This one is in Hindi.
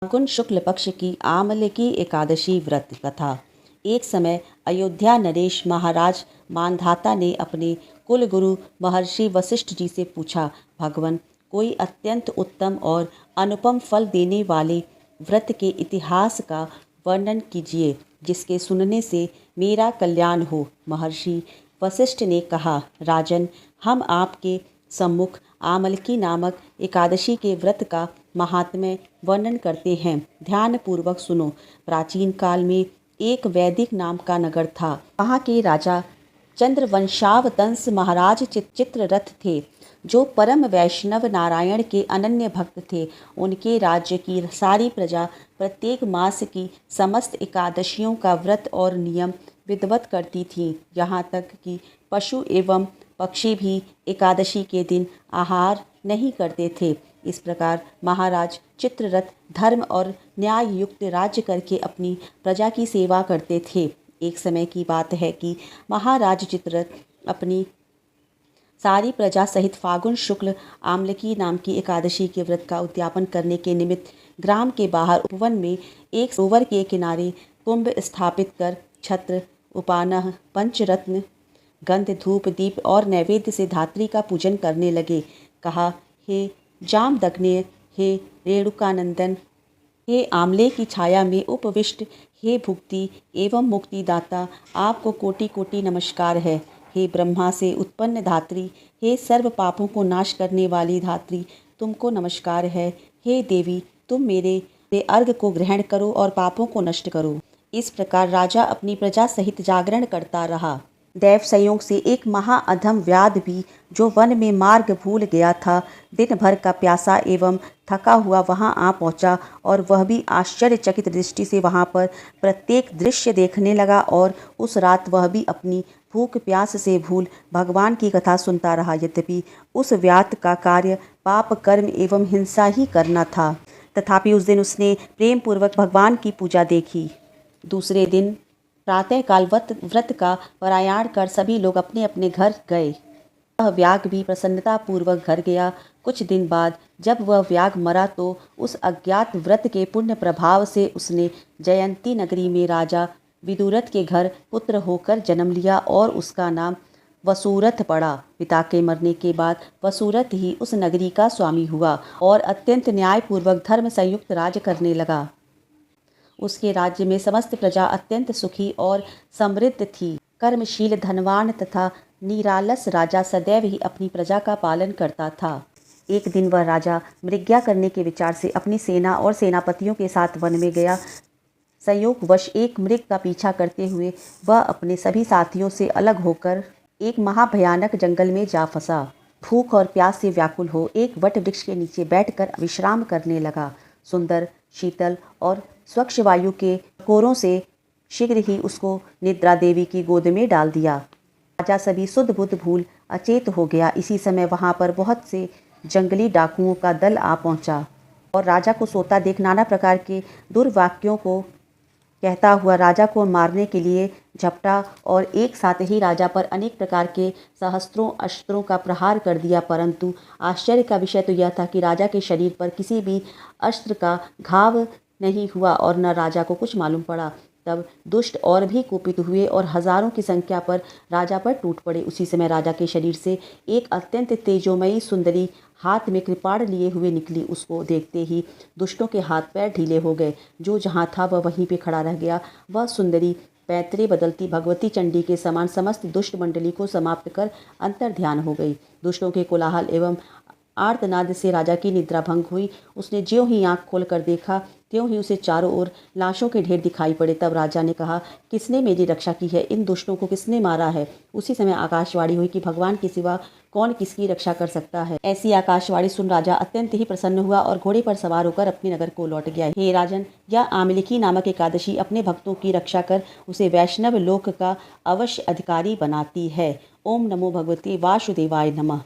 फाल्गुन शुक्ल पक्ष की आमल की एकादशी व्रत कथा। एक समय अयोध्या नरेश महाराज मानधाता ने अपने कुल गुरु महर्षि वशिष्ठ जी से पूछा, भगवन, कोई अत्यंत उत्तम और अनुपम फल देने वाले व्रत के इतिहास का वर्णन कीजिए, जिसके सुनने से मेरा कल्याण हो। महर्षि वशिष्ठ ने कहा, राजन, हम आपके सम्मुख आमलकी नामक एकादशी के व्रत का महात्म्य वर्णन करते हैं। ध्यान पूर्वक सुनो। प्राचीन काल में एक वैदिक नाम का नगर था। वहाँ के राजा चंद्रवंशावतंस महाराज चित्ररथ थे, जो परम वैष्णव नारायण के अनन्य भक्त थे। उनके राज्य की सारी प्रजा प्रत्येक मास की समस्त एकादशियों का व्रत और नियम विधिवत करती थी। यहाँ तक कि पशु एवं पक्षी भी एकादशी के दिन आहार नहीं करते थे। इस प्रकार महाराज चित्ररथ धर्म और न्याय युक्त राज्य करके अपनी प्रजा की सेवा करते थे। एक समय की बात है कि महाराज चित्ररथ अपनी सारी प्रजा सहित फाल्गुन शुक्ल आमलकी नाम की एकादशी के व्रत का उद्यापन करने के निमित्त ग्राम के बाहर उपवन में एक सरोवर के किनारे कुंभ स्थापित कर छत्र, उपानह, पंचरत्न, गंध, धूप, दीप और नैवेद्य से धात्री का पूजन करने लगे। कहा, हे जामदग्नेय, हे रेणुकानंदन, हे आमले की छाया में उपविष्ट, हे भुक्ति एवं मुक्तिदाता, आपको कोटि कोटि नमस्कार है। हे ब्रह्मा से उत्पन्न धात्री, हे सर्व पापों को नाश करने वाली धात्री, तुमको नमस्कार है। हे देवी, तुम मेरे अर्घ को ग्रहण करो और पापों को नष्ट करो। इस प्रकार राजा अपनी प्रजा सहित जागरण करता रहा। दैव संयोग से एक महाअधम व्याध भी, जो वन में मार्ग भूल गया था, दिन भर का प्यासा एवं थका हुआ वहां आ पहुंचा, और वह भी आश्चर्यचकित दृष्टि से वहां पर प्रत्येक दृश्य देखने लगा। और उस रात वह भी अपनी भूख प्यास से भूल भगवान की कथा सुनता रहा। यद्यपि उस व्याध का कार्य पाप कर्म एवं हिंसा ही करना था, तथापि उस दिन उसने प्रेम पूर्वक भगवान की पूजा देखी। दूसरे दिन प्रातःकाल व्रत का पारायण कर सभी लोग अपने अपने घर गए। वह व्याघ भी प्रसन्नता पूर्वक घर गया। कुछ दिन बाद जब वह व्याघ मरा तो उस अज्ञात व्रत के पुण्य प्रभाव से उसने जयंती नगरी में राजा विदुरथ के घर पुत्र होकर जन्म लिया और उसका नाम वसुरथ पड़ा। पिता के मरने के बाद वसुरथ ही उस नगरी का स्वामी हुआ और अत्यंत न्यायपूर्वक धर्म संयुक्त राज्य करने लगा। उसके राज्य में समस्त प्रजा अत्यंत सुखी और समृद्ध थी। कर्मशील, धनवान तथा निरालस राजा सदैव ही अपनी प्रजा का पालन करता था। एक दिन वह राजा मृग्या करने के विचार से अपनी सेना और सेनापतियों के साथ वन में गया। संयोगवश एक मृग का पीछा करते हुए वह अपने सभी साथियों से अलग होकर एक महाभयानक जंगल में जा फंसा। भूख और प्यास से व्याकुल हो एक वट वृक्ष के नीचे बैठकर विश्राम करने लगा। सुंदर, शीतल और स्वच्छ वायु के कोरों से शीघ्र ही उसको निद्रा देवी की गोद में डाल दिया। राजा सभी सुध बुध भूल अचेत हो गया। इसी समय वहां पर बहुत से जंगली डाकुओं का दल आ पहुंचा और राजा को सोता देख नाना प्रकार के दुर्वाक्यों को कहता हुआ राजा को मारने के लिए झपटा और एक साथ ही राजा पर अनेक प्रकार के सहस्त्रों अस्त्रों का प्रहार कर दिया। परंतु आश्चर्य का विषय तो यह था कि राजा के शरीर पर किसी भी अस्त्र का घाव नहीं हुआ और न राजा को कुछ मालूम पड़ा। तब दुष्ट और भी कुपित हुए और हजारों की संख्या पर राजा पर टूट पड़े। उसी समय राजा के शरीर से एक अत्यंत तेजोमयी सुंदरी हाथ में कृपाण लिए हुए निकली। उसको देखते ही दुष्टों के हाथ पैर ढीले हो गए। जो जहाँ था वह वहीं पे खड़ा रह गया। वह सुंदरी पैतरे बदलती भगवती चंडी के समान समस्त दुष्ट मंडली को समाप्त कर अंतर ध्यान हो गई। दुष्टों के कोलाहल एवं आर्तनाद से राजा की निद्रा भंग हुई। उसने ज्यों ही आंख खोलकर देखा, त्यों ही उसे चारों ओर लाशों के ढेर दिखाई पड़े। तब राजा ने कहा, किसने मेरी रक्षा की है? इन दुष्टों को किसने मारा है? उसी समय आकाशवाणी हुई कि भगवान के सिवा कौन किसकी रक्षा कर सकता है। ऐसी आकाशवाणी सुन राजा अत्यंत ही प्रसन्न हुआ और घोड़े पर सवार होकर अपने नगर को लौट गया। हे राजन, यह आमलिकी नामक एकादशी अपने भक्तों की रक्षा कर उसे वैष्णव लोक का अवश्य अधिकारी बनाती है। ओम नमो भगवते वासुदेवाय नमः।